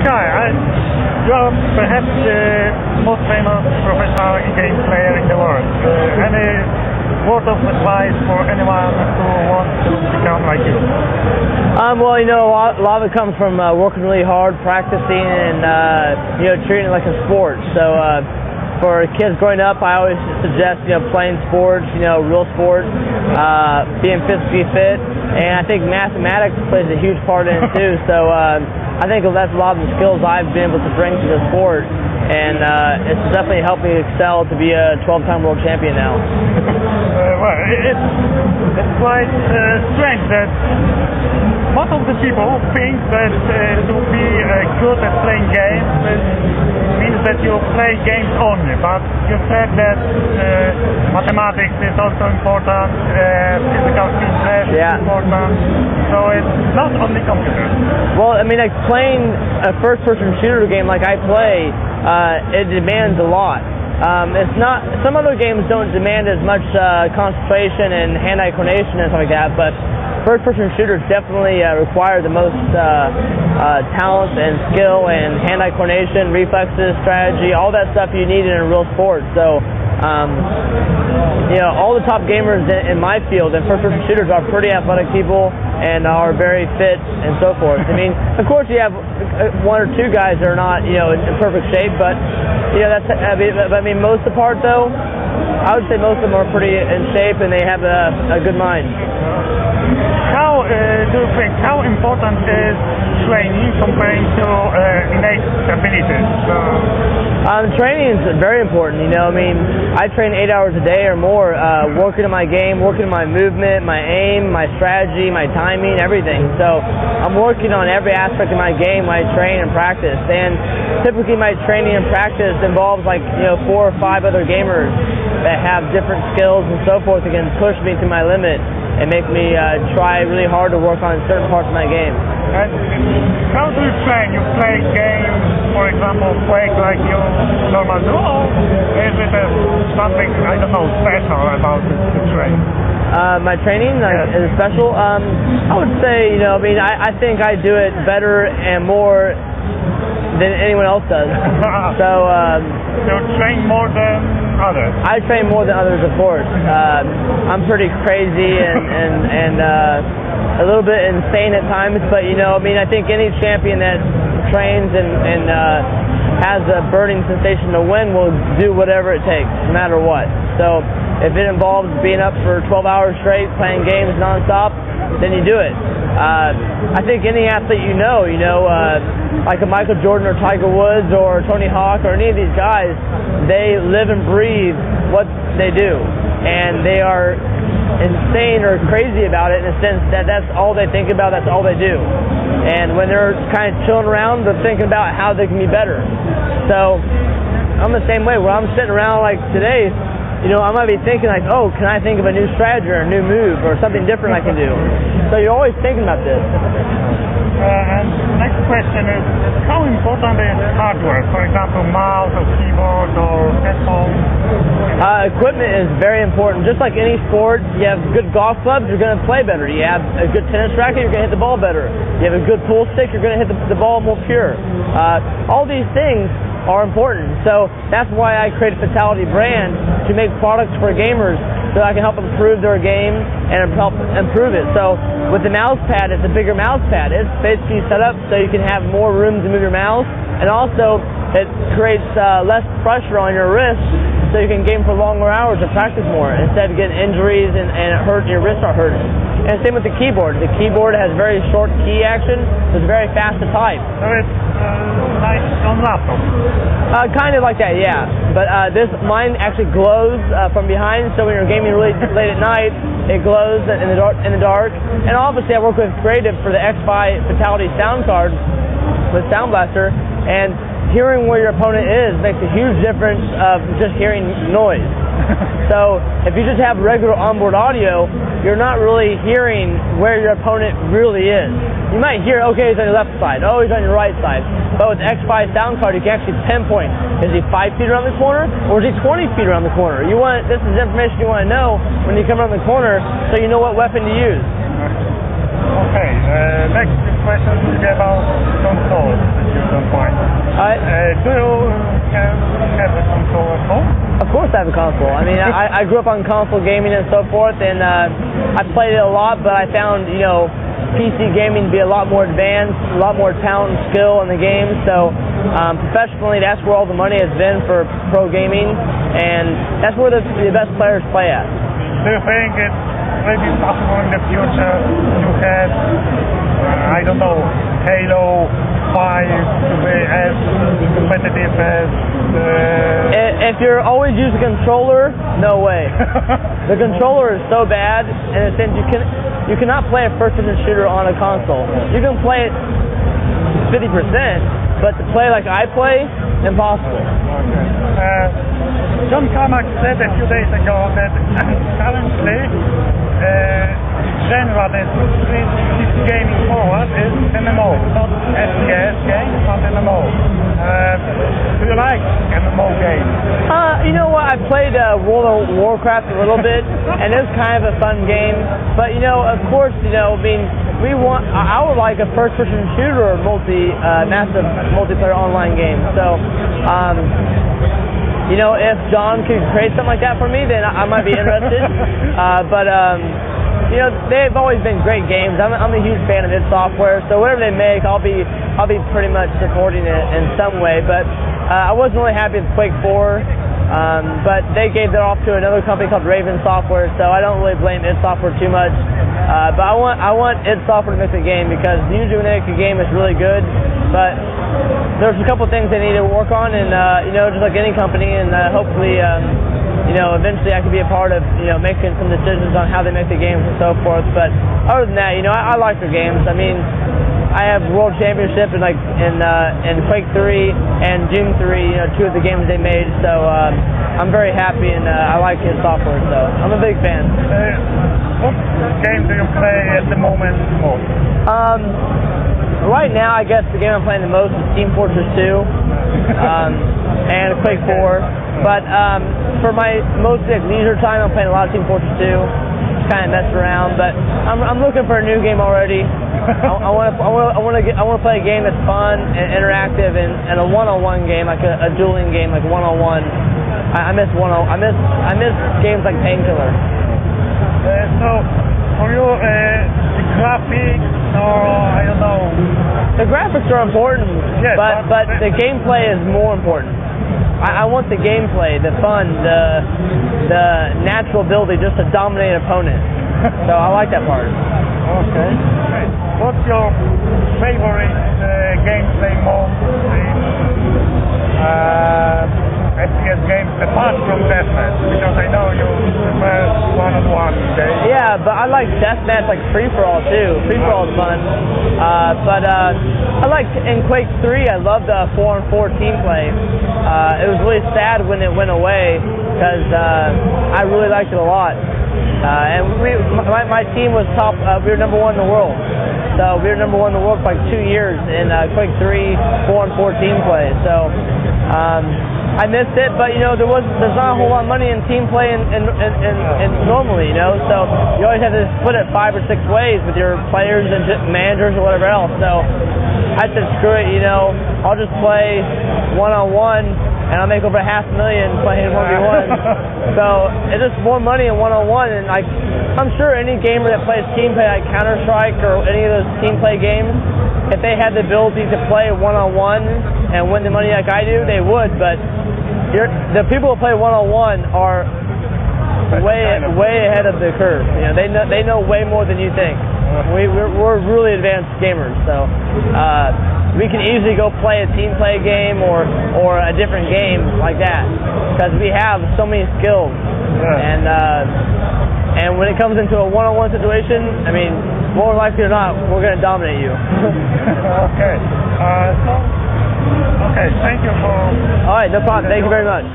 You are perhaps the most famous professional game player in the world. Any word of advice for anyone who wants to become like you? Well, you know, a lot of it comes from working really hard, practicing, and you know, treating it like a sport. So for kids growing up, I always suggest, you know, playing sports, you know, real sports, being physically fit, and I think mathematics plays a huge part in it too. So I think that's a lot of the skills I've been able to bring to the sport, and it's definitely helped me excel to be a 12-time world champion now. Well, it's quite strange that most of the people think that to be good at playing games means that you play games only, but you said that mathematics is also important, physical fitness is important, so it's not only computers. Well, I mean, like playing a first-person shooter game like I play, it demands a lot. It's not. Some other games don't demand as much concentration and hand-eye coordination and stuff like that, but first-person shooters definitely require the most talent and skill and hand-eye coordination, reflexes, strategy, all that stuff you need in a real sport. So, you know, all the top gamers in my field and first-person shooters are pretty athletic people and are very fit and so forth. I mean, of course, you have one or two guys that are not, you know, in perfect shape, but you know, I mean, most of the part though, I would say most of them are pretty in shape and they have a good mind. How do you think, how important is training comparing to innate abilities? Training is very important, you know. I mean, I train 8 hours a day or more, working on my game, working on my movement, my aim, my strategy, my timing, everything. So I'm working on every aspect of my game when I train and practice. And typically my training and practice involves like, you know, 4 or 5 other gamers that have different skills and so forth that can push me to my limit and make me try really hard to work on certain parts of my game. And how do you train? You play games, for example, Quake like you normally do, or is it something, I don't know, special about the training? My training is special? I would say, you know, I mean, I think I do it better and more than anyone else does. So you train more than others? I train more than others, of course. I'm pretty crazy and a little bit insane at times, but you know, I mean, I think any champion that trains and has a burning sensation to win will do whatever it takes, no matter what. So if it involves being up for 12 hours straight, playing games nonstop, then you do it. I think any athlete you know, like a Michael Jordan or Tiger Woods or Tony Hawk or any of these guys, they live and breathe what they do, and they are insane or crazy about it in the sense that that's all they think about, that's all they do. And when they're kind of chilling around, they're thinking about how they can be better. So I'm the same way. When I'm sitting around like today, you know, I might be thinking like, oh, can I think of a new strategy or a new move or something different I can do? So you're always thinking about this. And next question is, how important is hardware? For example, mouse or keyboard or headphones? Equipment is very important. Just like any sport, you have good golf clubs, you're going to play better. You have a good tennis racket, you're going to hit the ball better. You have a good pool stick, you're going to hit the ball more pure. All these things are important. So that's why I created FATAL1TY brand, to make products for gamers so I can help improve their game and help improve it. So with the mouse pad, it's a bigger mouse pad. It's basically set up so you can have more room to move your mouse, and also it creates less pressure on your wrist so you can game for longer hours and practice more instead of getting injuries and your wrists are hurting. And same with the keyboard. The keyboard has very short key action, so it's very fast to type. So it's like on laptop? Kind of like that, yeah. But mine actually glows from behind, so when you're gaming really late at night, it glows in the dark. And obviously I work with Creative for the X-Fi FATAL1TY sound card with Sound Blaster, and hearing where your opponent is makes a huge difference of just hearing noise. So if you just have regular onboard audio, you're not really hearing where your opponent really is. You might hear, okay, he's on your left side, oh, he's on your right side. But with the X-Fi sound card, you can actually pinpoint, is he 5 feet around the corner, or is he 20 feet around the corner? This is information you want to know when you come around the corner, so you know what weapon to use. Okay, next question will be about consoles that you don't Do you have a console at home? Of course I have a console. I mean, I grew up on console gaming and so forth, and I played it a lot, but I found, you know, PC gaming to be a lot more advanced, a lot more talent and skill in the game. So professionally, that's where all the money has been for pro gaming, and that's where the best players play at. Do you think it will be possible in the future to have, I don't know, Halo 5 to be as competitive as If you're always using a controller, no way. The controller is so bad, and it says you cannot play a first-person shooter on a console. You can play it 50%, but to play like I play, impossible. John Carmack said a few days ago that currently genre that is gaming forward is MMO, not FPS games, but MMO. Do you like MMO games? You know what? I played World of Warcraft a little bit, and it was kind of a fun game. But you know, of course, you know, I mean, I would like a first-person shooter or massive multiplayer online game. So, you know, if John could create something like that for me, then I might be interested. You know, they've always been great games. I'm a huge fan of id Software, so whatever they make, I'll be pretty much supporting it in some way. But I wasn't really happy with Quake 4, but they gave that off to another company called Raven Software, so I don't really blame id Software too much. But I want id Software to make the game, because usually when they make a game, it's really good. But there's a couple things they need to work on, and you know, just like any company, and hopefully. You know, eventually I could be a part of, you know, making some decisions on how they make the games and so forth. But other than that, you know, I like their games. I mean, I have World Championship in Quake 3 and Doom 3, you know, two of the games they made. So I'm very happy, and I like id Software. So I'm a big fan. What game do you play at the moment most? Right now, I guess the game I'm playing the most is Team Fortress 2 and Quake 4. But for my most leisure time, I'm playing a lot of Team Fortress 2. Just kind of messing around. But I'm looking for a new game already. I want to play a game that's fun and interactive, and a one-on-one game, like a dueling game, like one-on-one. I miss games like Painkiller. So for you, the graphics, or I don't know. The graphics are important, yes, but the gameplay is more important. I want the gameplay, the fun, the natural ability just to dominate an opponent. So I like that part. Okay. What's your favorite gameplay mode in FPS games apart from deathmatch? Because I know you prefer one-on-one games. Yeah, but I like deathmatch, like free-for-all too. Free-for-all is fun. But I like in Quake 3. I loved 4-on-4 team play. It was really sad when it went away, because I really liked it a lot. And my team was top. We were #1 in the world. So we were #1 in the world for like 2 years in Quake 3 4-on-4 team play. So I missed it, but you know, there's not a whole lot of money in team play and normally, you know. So you always have to split it 5 or 6 ways with your players and managers or whatever else. So I said, screw it, you know, I'll just play one-on-one, and I'll make over $500,000 playing 1v1. So it's just more money in one-on-one, and like, I'm sure any gamer that plays team play like Counter-Strike or any of those team play games, if they had the ability to play one-on-one and win the money like I do, they would. But the people who play one-on-one are way ahead of the curve. You know, they know way more than you think. We're really advanced gamers, so we can easily go play a team play game or a different game like that, because we have so many skills. And when it comes into a one-on-one situation, I mean, more likely or not, we're going to dominate you. Okay. Okay, thank you for... All right, no problem. Thank you very much.